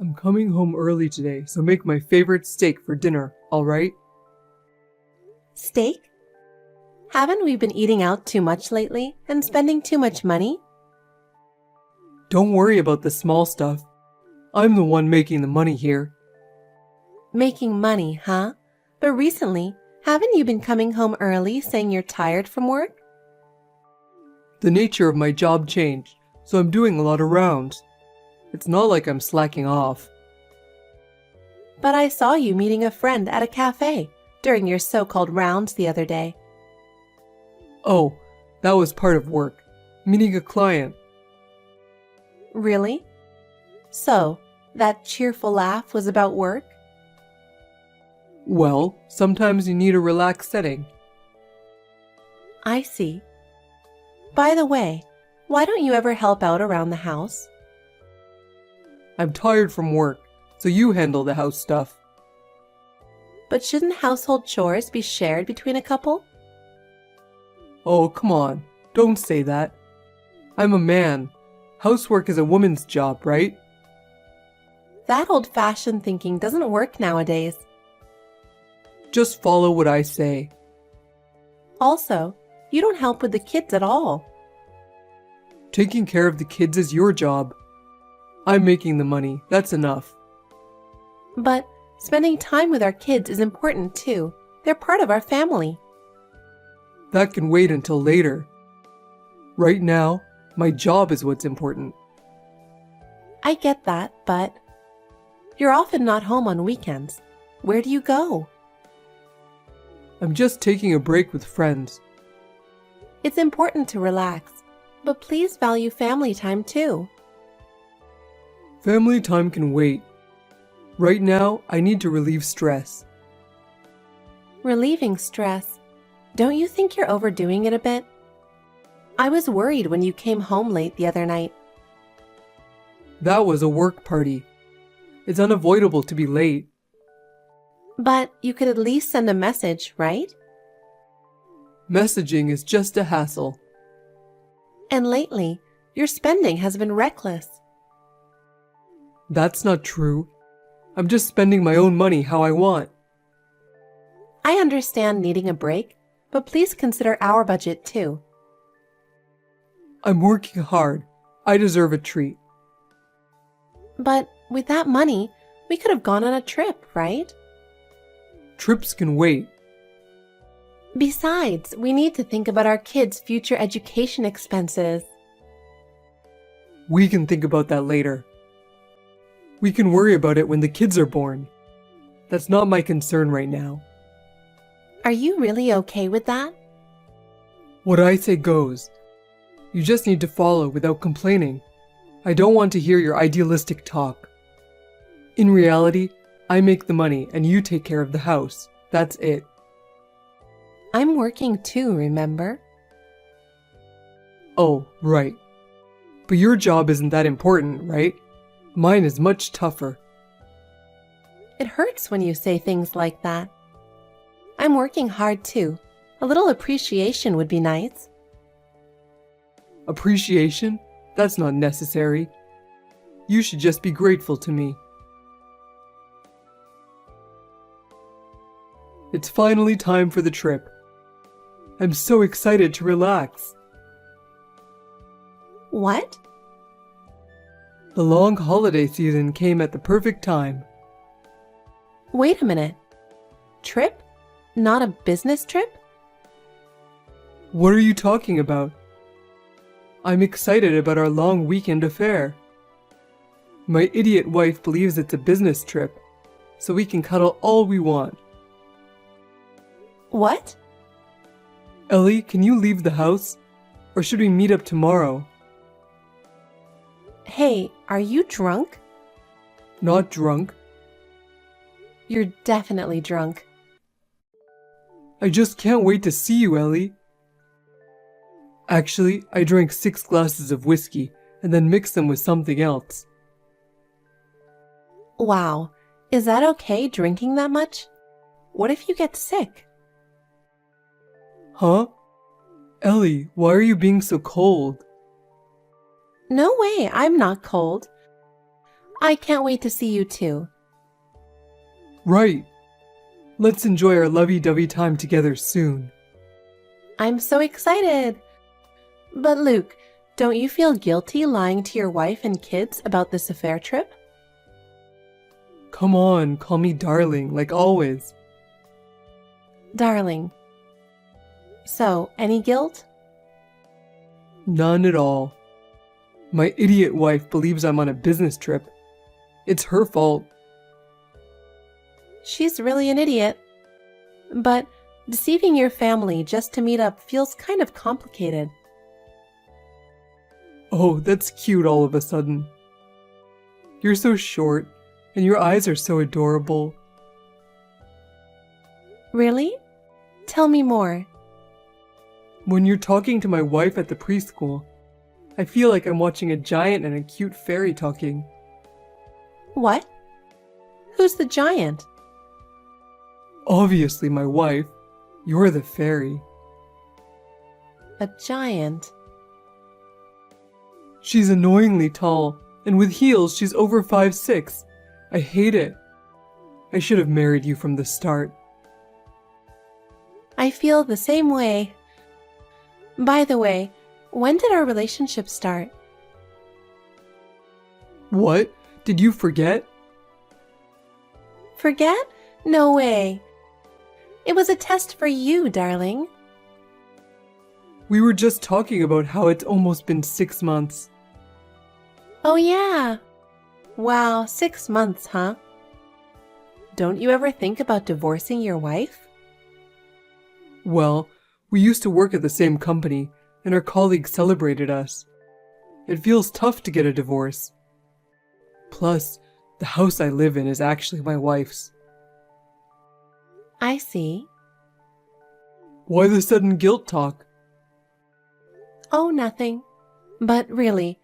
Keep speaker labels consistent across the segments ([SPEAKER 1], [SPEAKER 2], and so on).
[SPEAKER 1] I'm coming home early today, so make my favorite steak for dinner, alright?
[SPEAKER 2] Steak? Haven't we been eating out too much lately and spending too much money?
[SPEAKER 1] Don't worry about the small stuff. I'm the one making the money here.
[SPEAKER 2] Making money, huh? But recently, haven't you been coming home early saying you're tired from work?
[SPEAKER 1] The nature of my job changed, so I'm doing a lot of rounds. It's not like I'm slacking off.
[SPEAKER 2] But I saw you meeting a friend at a cafe during your so-called rounds the other day.
[SPEAKER 1] Oh, that was part of work. Meeting a client.
[SPEAKER 2] Really? So, that cheerful laugh was about work?
[SPEAKER 1] Well, sometimes you need a relaxed setting.
[SPEAKER 2] I see. By the way, why don't you ever help out around the house?
[SPEAKER 1] I'm tired from work, so you handle the house stuff.
[SPEAKER 2] But shouldn't household chores be shared between a couple?
[SPEAKER 1] Oh, come on. Don't say that. I'm a man. Housework is a woman's job, right?
[SPEAKER 2] That old-fashioned thinking doesn't work nowadays.
[SPEAKER 1] Just follow what I say.
[SPEAKER 2] Also, you don't help with the kids at all.
[SPEAKER 1] Taking care of the kids is your job. I'm making the money. That's enough.
[SPEAKER 2] But spending time with our kids is important too. They're part of our family.
[SPEAKER 1] That can wait until later. Right now, my job is what's important.
[SPEAKER 2] I get that, but you're often not home on weekends. Where do you go?
[SPEAKER 1] I'm just taking a break with friends.
[SPEAKER 2] It's important to relax, but please value family time too.
[SPEAKER 1] Family time can wait. Right now, I need to relieve stress.
[SPEAKER 2] Relieving stress. Don't you think you're overdoing it a bit? I was worried when you came home late the other night.
[SPEAKER 1] That was a work party. It's unavoidable to be late.
[SPEAKER 2] But you could at least send a message, right?
[SPEAKER 1] Messaging is just a hassle.
[SPEAKER 2] And lately, your spending has been reckless.
[SPEAKER 1] That's not true. I'm just spending my own money how I want.
[SPEAKER 2] I understand needing a break, but please consider our budget too.
[SPEAKER 1] I'm working hard. I deserve a treat.
[SPEAKER 2] But with that money, we could have gone on a trip, right?
[SPEAKER 1] Trips can wait.
[SPEAKER 2] Besides, we need to think about our kids' future education expenses.
[SPEAKER 1] We can think about that later. We can worry about it when the kids are born. That's not my concern right now.
[SPEAKER 2] Are you really okay with that?
[SPEAKER 1] What I say goes. You just need to follow without complaining. I don't want to hear your idealistic talk. In reality, I make the money and you take care of the house. That's it.
[SPEAKER 2] I'm working too, remember?
[SPEAKER 1] Oh, right. But your job isn't that important, right? Mine is much tougher.
[SPEAKER 2] It hurts when you say things like that. I'm working hard too. A little appreciation would be nice.
[SPEAKER 1] Appreciation? That's not necessary. You should just be grateful to me. It's finally time for the trip. I'm so excited to relax.
[SPEAKER 2] What?
[SPEAKER 1] The long holiday season came at the perfect time.
[SPEAKER 2] Wait a minute. Trip? Not a business trip?
[SPEAKER 1] What are you talking about? I'm excited about our long weekend affair. My idiot wife believes it's a business trip, so we can cuddle all we want.
[SPEAKER 2] What?
[SPEAKER 1] Ellie, can you leave the house? Or should we meet up tomorrow?
[SPEAKER 2] Hey, are you drunk?
[SPEAKER 1] Not drunk.
[SPEAKER 2] You're definitely drunk.
[SPEAKER 1] I just can't wait to see you, Ellie. Actually, I drank 6 glasses of whiskey and then mixed them with something else.
[SPEAKER 2] Wow, is that okay drinking that much? What if you get sick?
[SPEAKER 1] Huh? Ellie, why are you being so cold?
[SPEAKER 2] No way, I'm not cold. I can't wait to see you too.
[SPEAKER 1] Right. Let's enjoy our lovey-dovey time together soon.
[SPEAKER 2] I'm so excited. But Luke, don't you feel guilty lying to your wife and kids about this affair trip?
[SPEAKER 1] Come on, call me darling, like always.
[SPEAKER 2] Darling. So, any guilt?
[SPEAKER 1] None at all. My idiot wife believes I'm on a business trip. It's her fault.
[SPEAKER 2] She's really an idiot. But deceiving your family just to meet up feels kind of complicated.
[SPEAKER 1] Oh, that's cute all of a sudden. You're so short, and your eyes are so adorable.
[SPEAKER 2] Really? Tell me more.
[SPEAKER 1] When you're talking to my wife at the preschool, I feel like I'm watching a giant and a cute fairy talking.
[SPEAKER 2] What? Who's the giant?
[SPEAKER 1] Obviously my wife. You're the fairy.
[SPEAKER 2] A giant.
[SPEAKER 1] She's annoyingly tall, and with heels she's over 5'6". I hate it. I should have married you from the start.
[SPEAKER 2] I feel the same way. By the way, when did our relationship start?
[SPEAKER 1] What? Did you forget?
[SPEAKER 2] Forget? No way. It was a test for you, darling.
[SPEAKER 1] We were just talking about how it's almost been 6 months.
[SPEAKER 2] Oh yeah. Wow, 6 months, huh? Don't you ever think about divorcing your wife?
[SPEAKER 1] Well, we used to work at the same company, and our colleagues celebrated us. It feels tough to get a divorce. Plus, the house I live in is actually my wife's.
[SPEAKER 2] I see.
[SPEAKER 1] Why the sudden guilt talk?
[SPEAKER 2] Oh, nothing. But really,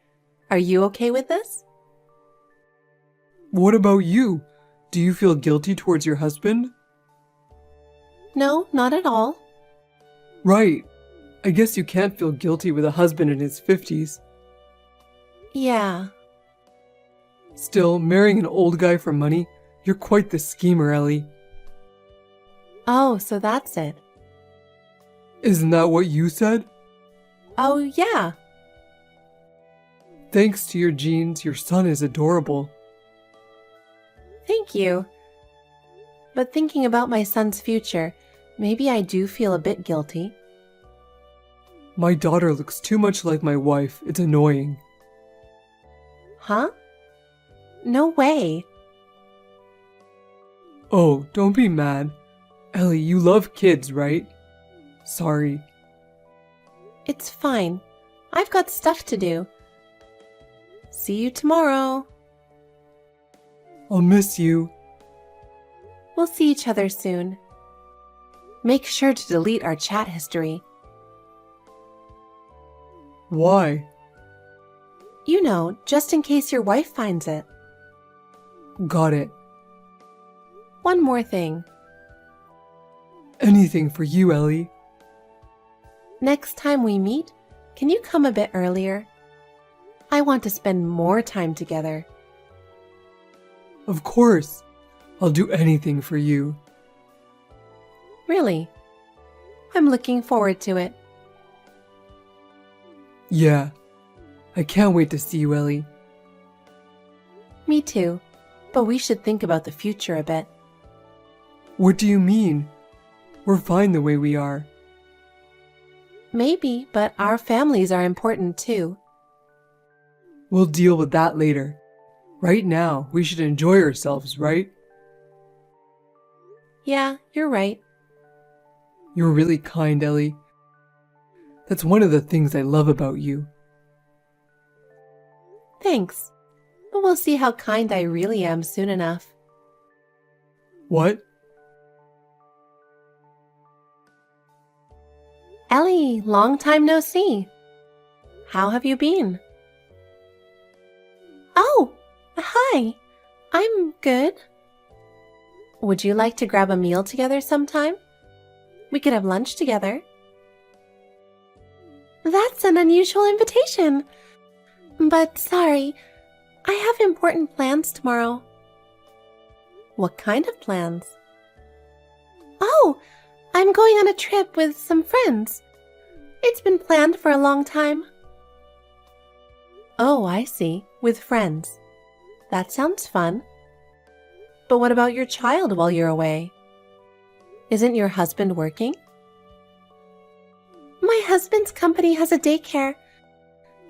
[SPEAKER 2] are you okay with this?
[SPEAKER 1] What about you? Do you feel guilty towards your husband?
[SPEAKER 2] No, not at all.
[SPEAKER 1] Right. I guess you can't feel guilty with a husband in his 50s.
[SPEAKER 2] Yeah.
[SPEAKER 1] Still, marrying an old guy for money, you're quite the schemer, Ellie.
[SPEAKER 2] Oh, so that's it.
[SPEAKER 1] Isn't that what you said?
[SPEAKER 2] Oh, yeah.
[SPEAKER 1] Thanks to your genes, your son is adorable.
[SPEAKER 2] Thank you. But thinking about my son's future, maybe I do feel a bit guilty.
[SPEAKER 1] My daughter looks too much like my wife. It's annoying.
[SPEAKER 2] Huh? No way.
[SPEAKER 1] Oh, don't be mad. Ellie, you love kids, right? Sorry.
[SPEAKER 2] It's fine. I've got stuff to do. See you tomorrow.
[SPEAKER 1] I'll miss you.
[SPEAKER 2] We'll see each other soon. Make sure to delete our chat history.
[SPEAKER 1] Why?
[SPEAKER 2] You know, just in case your wife finds it.
[SPEAKER 1] Got it.
[SPEAKER 2] One more thing.
[SPEAKER 1] Anything for you, Ellie.
[SPEAKER 2] Next time we meet, can you come a bit earlier? I want to spend more time together.
[SPEAKER 1] Of course. I'll do anything for you.
[SPEAKER 2] Really? I'm looking forward to it.
[SPEAKER 1] Yeah. I can't wait to see you, Ellie.
[SPEAKER 2] Me too. But we should think about the future a bit.
[SPEAKER 1] What do you mean? We're fine the way we are.
[SPEAKER 2] Maybe, but our families are important too.
[SPEAKER 1] We'll deal with that later. Right now, we should enjoy ourselves, right?
[SPEAKER 2] Yeah, you're right.
[SPEAKER 1] You're really kind, Ellie. That's one of the things I love about you.
[SPEAKER 2] Thanks. But we'll see how kind I really am soon enough.
[SPEAKER 1] What?
[SPEAKER 2] Ellie, long time no see. How have you been? Oh, hi. I'm good. Would you like to grab a meal together sometime? We could have lunch together. That's an unusual invitation. But sorry, I have important plans tomorrow. What kind of plans? Oh, I'm going on a trip with some friends. It's been planned for a long time. Oh, I see. With friends. That sounds fun. But what about your child while you're away? Isn't your husband working? My husband's company has a daycare.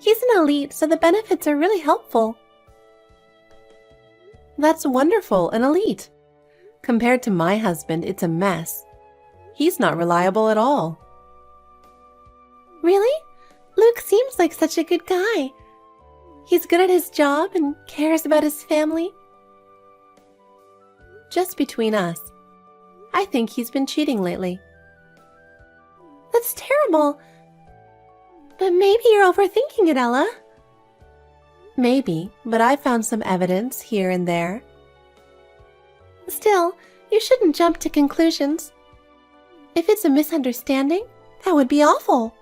[SPEAKER 2] He's an elite, so the benefits are really helpful. That's wonderful, an elite. Compared to my husband, it's a mess. He's not reliable at all. Really? Luke seems like such a good guy. He's good at his job and cares about his family. Just between us, I think he's been cheating lately. That's terrible. But maybe you're overthinking it, Ella. Maybe, but I found some evidence here and there. Still, you shouldn't jump to conclusions. If it's a misunderstanding, that would be awful.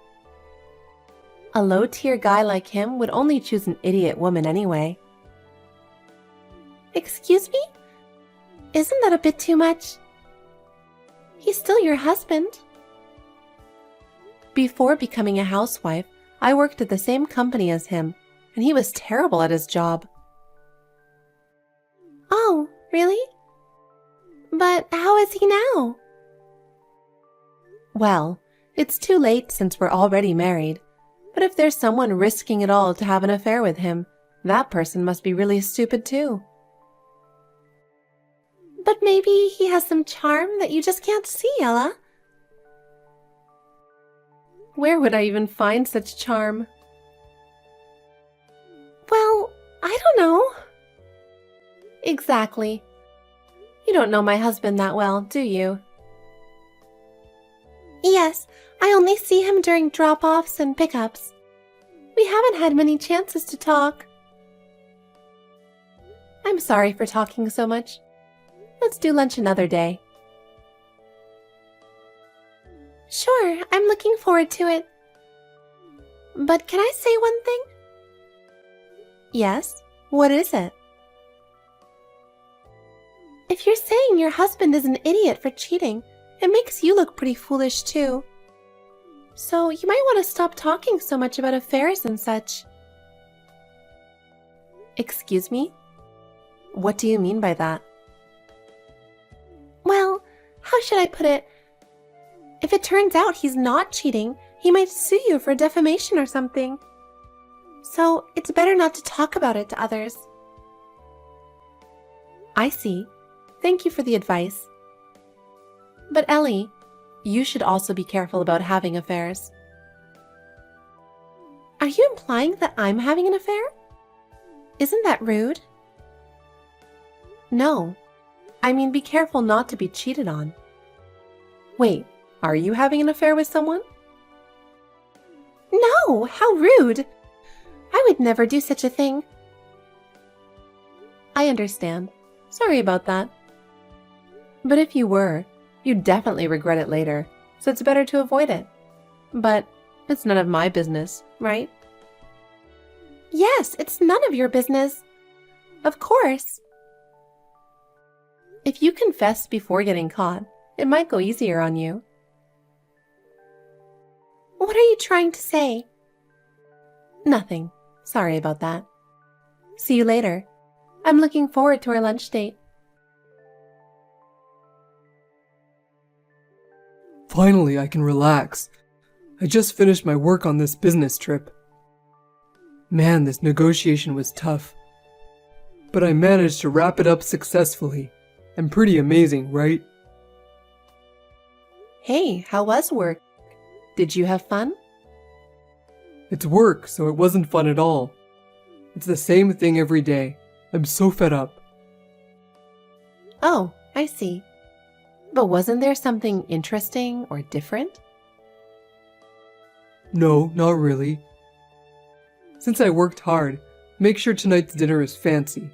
[SPEAKER 2] A low-tier guy like him would only choose an idiot woman anyway. Excuse me? Isn't that a bit too much? He's still your husband. Before becoming a housewife, I worked at the same company as him, and he was terrible at his job. Oh, really? But how is he now? Well, it's too late since we're already married. But if there's someone risking it all to have an affair with him, that person must be really stupid too. But maybe he has some charm that you just can't see, Ella. Where would I even find such charm? Well, I don't know. Exactly. You don't know my husband that well, do you? Yes, I only see him during drop-offs and pickups. We haven't had many chances to talk. I'm sorry for talking so much. Let's do lunch another day. Sure, I'm looking forward to it. But can I say one thing? Yes, what is it? If you're saying your husband is an idiot for cheating, it makes you look pretty foolish too. So you might want to stop talking so much about affairs and such. Excuse me? What do you mean by that? Well, how should I put it? If it turns out he's not cheating, he might sue you for defamation or something. So it's better not to talk about it to others. I see. Thank you for the advice. But Ellie, you should also be careful about having affairs. Are you implying that I'm having an affair? Isn't that rude? No. I mean, be careful not to be cheated on. Wait, are you having an affair with someone? No, how rude! I would never do such a thing. I understand. Sorry about that. But if you were, you'd definitely regret it later, so it's better to avoid it. But it's none of my business, right? Yes, it's none of your business. Of course. If you confess before getting caught, it might go easier on you. What are you trying to say? Nothing. Sorry about that. See you later. I'm looking forward to our lunch date.
[SPEAKER 1] Finally, I can relax. I just finished my work on this business trip. Man, this negotiation was tough. But I managed to wrap it up successfully. And pretty amazing, right?
[SPEAKER 2] Hey, how was work? Did you have fun?
[SPEAKER 1] It's work, so it wasn't fun at all. It's the same thing every day. I'm so fed up.
[SPEAKER 2] Oh, I see. But wasn't there something interesting or different?
[SPEAKER 1] No, not really. Since I worked hard, make sure tonight's dinner is fancy.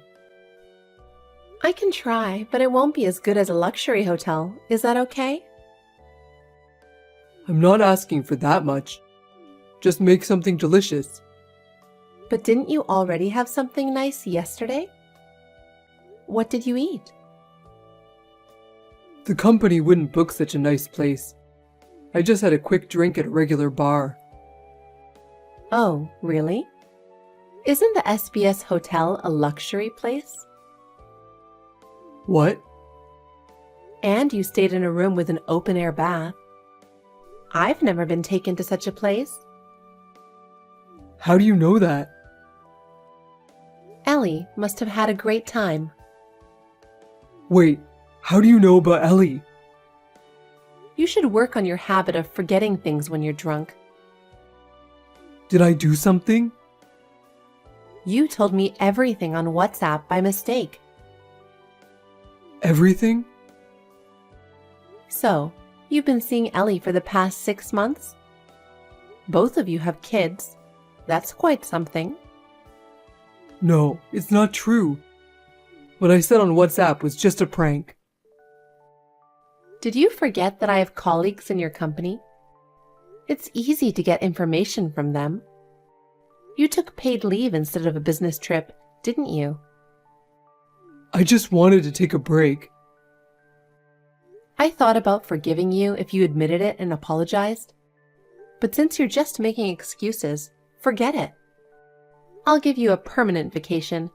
[SPEAKER 2] I can try, but it won't be as good as a luxury hotel. Is that okay?
[SPEAKER 1] I'm not asking for that much. Just make something delicious.
[SPEAKER 2] But didn't you already have something nice yesterday? What did you eat?
[SPEAKER 1] The company wouldn't book such a nice place. I just had a quick drink at a regular bar.
[SPEAKER 2] Oh, really? Isn't the SBS Hotel a luxury place?
[SPEAKER 1] What?
[SPEAKER 2] And you stayed in a room with an open-air bath. I've never been taken to such a place.
[SPEAKER 1] How do you know that?
[SPEAKER 2] Ellie must have had a great time.
[SPEAKER 1] Wait, how do you know about Ellie?
[SPEAKER 2] You should work on your habit of forgetting things when you're drunk.
[SPEAKER 1] Did I do something?
[SPEAKER 2] You told me everything on WhatsApp by mistake.
[SPEAKER 1] Everything?
[SPEAKER 2] So, you've been seeing Ellie for the past 6 months? Both of you have kids. That's quite something.
[SPEAKER 1] No, it's not true. What I said on WhatsApp was just a prank.
[SPEAKER 2] Did you forget that I have colleagues in your company? It's easy to get information from them. You took paid leave instead of a business trip, didn't you?
[SPEAKER 1] I just wanted to take a break.
[SPEAKER 2] I thought about forgiving you if you admitted it and apologized. But since you're just making excuses, forget it. I'll give you a permanent vacation.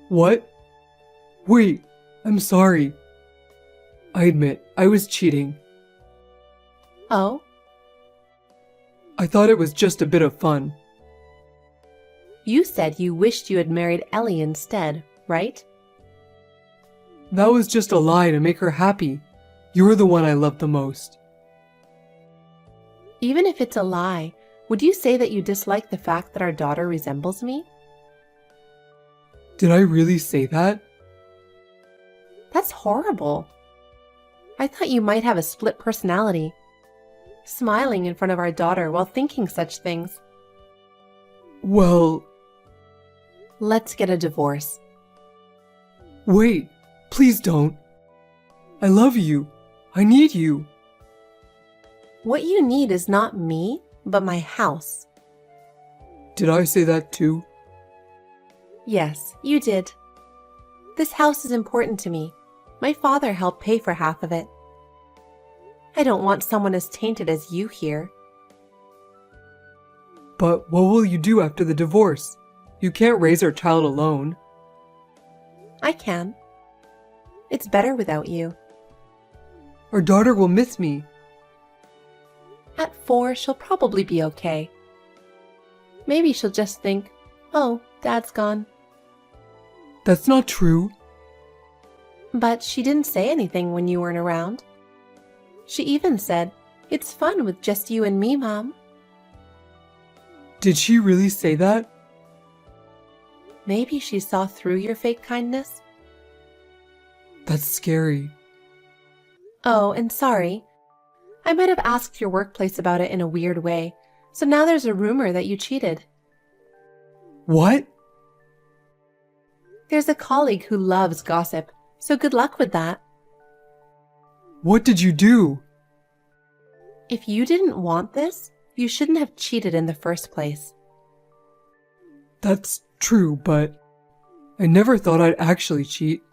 [SPEAKER 1] What? Wait, I'm sorry. I admit, I was cheating.
[SPEAKER 2] Oh?
[SPEAKER 1] I thought it was just a bit of fun.
[SPEAKER 2] You said you wished you had married Ellie instead, right?
[SPEAKER 1] That was just a lie to make her happy. You're the one I love the most.
[SPEAKER 2] Even if it's a lie, would you say that you dislike the fact that our daughter resembles me?
[SPEAKER 1] Did I really say that?
[SPEAKER 2] That's horrible. I thought you might have a split personality, smiling in front of our daughter while thinking such things.
[SPEAKER 1] Well,
[SPEAKER 2] Let's get a divorce.
[SPEAKER 1] wait, please don't. I love you. I need you.
[SPEAKER 2] What you need is not me, but my house.
[SPEAKER 1] Did I say that too?
[SPEAKER 2] Yes, you did. This house is important to me. My father helped pay for half of it. I don't want someone as tainted as you here.
[SPEAKER 1] But what will you do after the divorce? You can't raise our child alone.
[SPEAKER 2] I can. It's better without you.
[SPEAKER 1] Our daughter will miss me.
[SPEAKER 2] At 4, she'll probably be okay. Maybe she'll just think, oh, Dad's gone.
[SPEAKER 1] That's not true.
[SPEAKER 2] But she didn't say anything when you weren't around. She even said, it's fun with just you and me, Mom.
[SPEAKER 1] Did she really say that?
[SPEAKER 2] Maybe she saw through your fake kindness.
[SPEAKER 1] That's scary.
[SPEAKER 2] Oh, and sorry. I might have asked your workplace about it in a weird way, so now there's a rumor that you cheated.
[SPEAKER 1] What?
[SPEAKER 2] There's a colleague who loves gossip, so good luck with that.
[SPEAKER 1] What did you do?
[SPEAKER 2] If you didn't want this, you shouldn't have cheated in the first place.
[SPEAKER 1] That's true, but I never thought I'd actually cheat.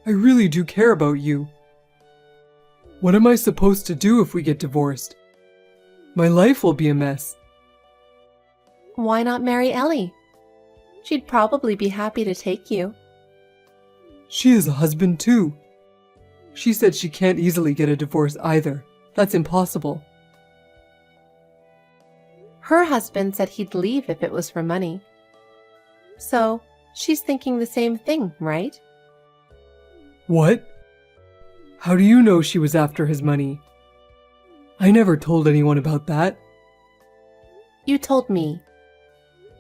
[SPEAKER 1] I really do care about you. What am I supposed to do if we get divorced? My life will be a mess.
[SPEAKER 2] Why not marry Ellie? She'd probably be happy to take you.
[SPEAKER 1] She has a husband too. She said she can't easily get a divorce either. That's impossible.
[SPEAKER 2] Her husband said he'd leave if it was for money. So, she's thinking the same thing, right?
[SPEAKER 1] What? How do you know she was after his money? I never told anyone about that.
[SPEAKER 2] You told me.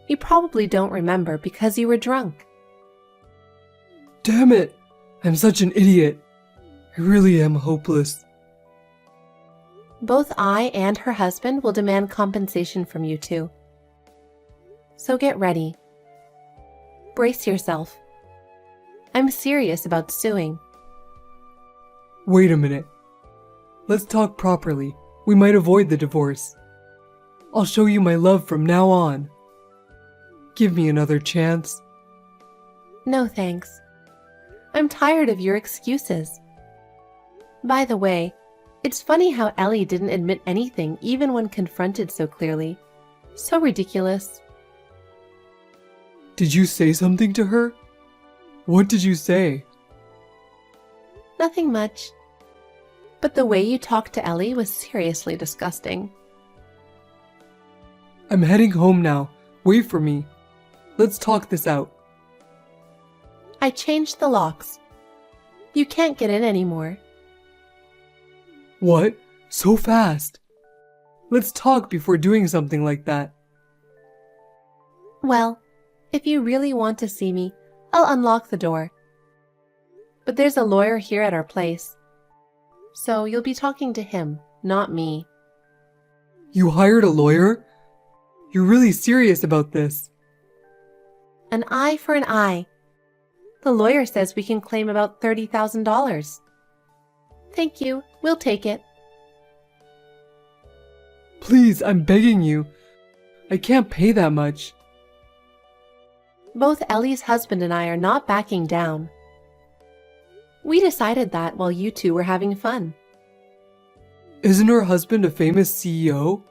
[SPEAKER 2] You probably don't remember because you were drunk.
[SPEAKER 1] Damn it! I'm such an idiot. I really am hopeless.
[SPEAKER 2] Both I and her husband will demand compensation from you two. So get ready. Brace yourself. I'm serious about suing.
[SPEAKER 1] Wait a minute. Let's talk properly. We might avoid the divorce. I'll show you my love from now on. Give me another chance.
[SPEAKER 2] No thanks. I'm tired of your excuses. By the way, it's funny how Ellie didn't admit anything even when confronted so clearly. So ridiculous.
[SPEAKER 1] Did you say something to her? What did you say?
[SPEAKER 2] Nothing much. But the way you talked to Ellie was seriously disgusting.
[SPEAKER 1] I'm heading home now. Wait for me. Let's talk this out.
[SPEAKER 2] I changed the locks. You can't get in anymore.
[SPEAKER 1] What? So fast? Let's talk before doing something like that.
[SPEAKER 2] Well, if you really want to see me, I'll unlock the door. But there's a lawyer here at our place. So you'll be talking to him, not me.
[SPEAKER 1] You hired a lawyer? You're really serious about this.
[SPEAKER 2] An eye for an eye. The lawyer says we can claim about $30,000. Thank you, we'll take it.
[SPEAKER 1] Please, I'm begging you. I can't pay that much.
[SPEAKER 2] Both Ellie's husband and I are not backing down. We decided that while you two were having fun.
[SPEAKER 1] Isn't her husband a famous CEO?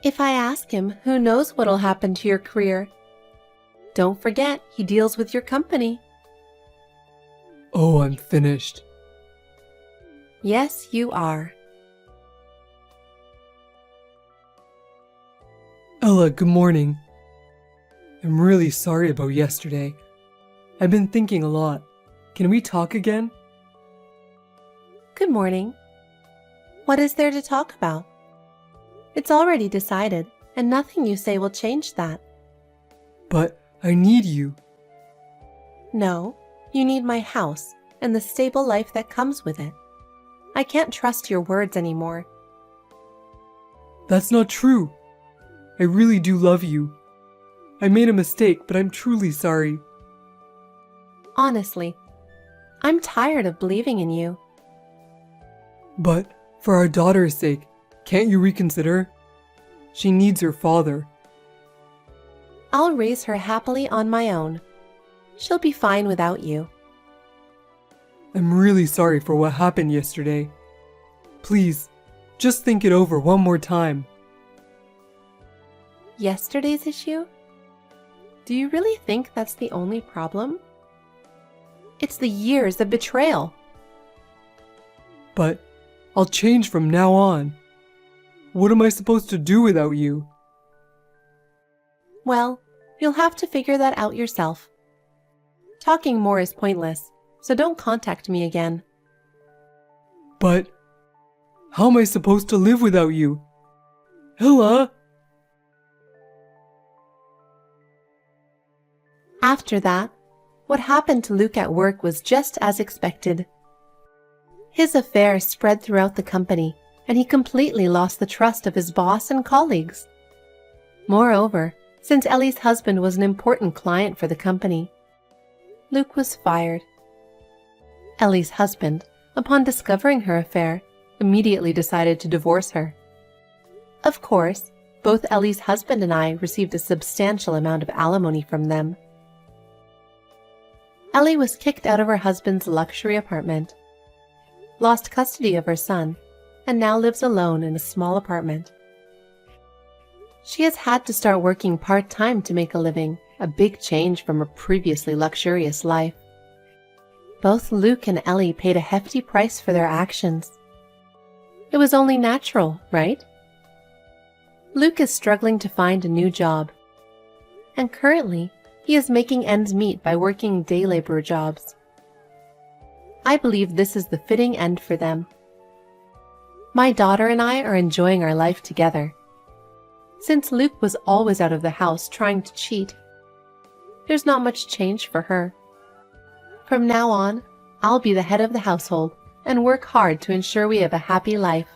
[SPEAKER 2] If I ask him, who knows what'll happen to your career? Don't forget, he deals with your company.
[SPEAKER 1] Oh, I'm finished.
[SPEAKER 2] Yes, you are.
[SPEAKER 1] Ella, good morning. I'm really sorry about yesterday. I've been thinking a lot. Can we talk again?
[SPEAKER 2] Good morning. What is there to talk about? It's already decided, and nothing you say will change that.
[SPEAKER 1] But I need you.
[SPEAKER 2] No, you need my house and the stable life that comes with it. I can't trust your words anymore.
[SPEAKER 1] That's not true. I really do love you. I made a mistake, but I'm truly sorry.
[SPEAKER 2] Honestly, I'm tired of believing in you.
[SPEAKER 1] But for our daughter's sake, can't you reconsider? She needs her father.
[SPEAKER 2] I'll raise her happily on my own. She'll be fine without you.
[SPEAKER 1] I'm really sorry for what happened yesterday. Please, just think it over one more time.
[SPEAKER 2] Yesterday's issue? Do you really think that's the only problem? It's the years of betrayal.
[SPEAKER 1] But I'll change from now on. What am I supposed to do without you?
[SPEAKER 2] Well, you'll have to figure that out yourself. Talking more is pointless, so don't contact me again.
[SPEAKER 1] But how am I supposed to live without you? Ella!
[SPEAKER 2] After that, what happened to Luke at work was just as expected. His affair spread throughout the company, and he completely lost the trust of his boss and colleagues. Moreover, since Ellie's husband was an important client for the company, Luke was fired. Ellie's husband, upon discovering her affair, immediately decided to divorce her. Of course, both Ellie's husband and I received a substantial amount of alimony from them. Ellie was kicked out of her husband's luxury apartment, lost custody of her son, and now lives alone in a small apartment. She has had to start working part-time to make a living, a big change from her previously luxurious life. Both Luke and Ellie paid a hefty price for their actions. It was only natural, right? Luke is struggling to find a new job, and currently he is making ends meet by working day labor jobs. I believe this is the fitting end for them. My daughter and I are enjoying our life together. Since Luke was always out of the house trying to cheat, there's not much change for her. From now on, I'll be the head of the household and work hard to ensure we have a happy life.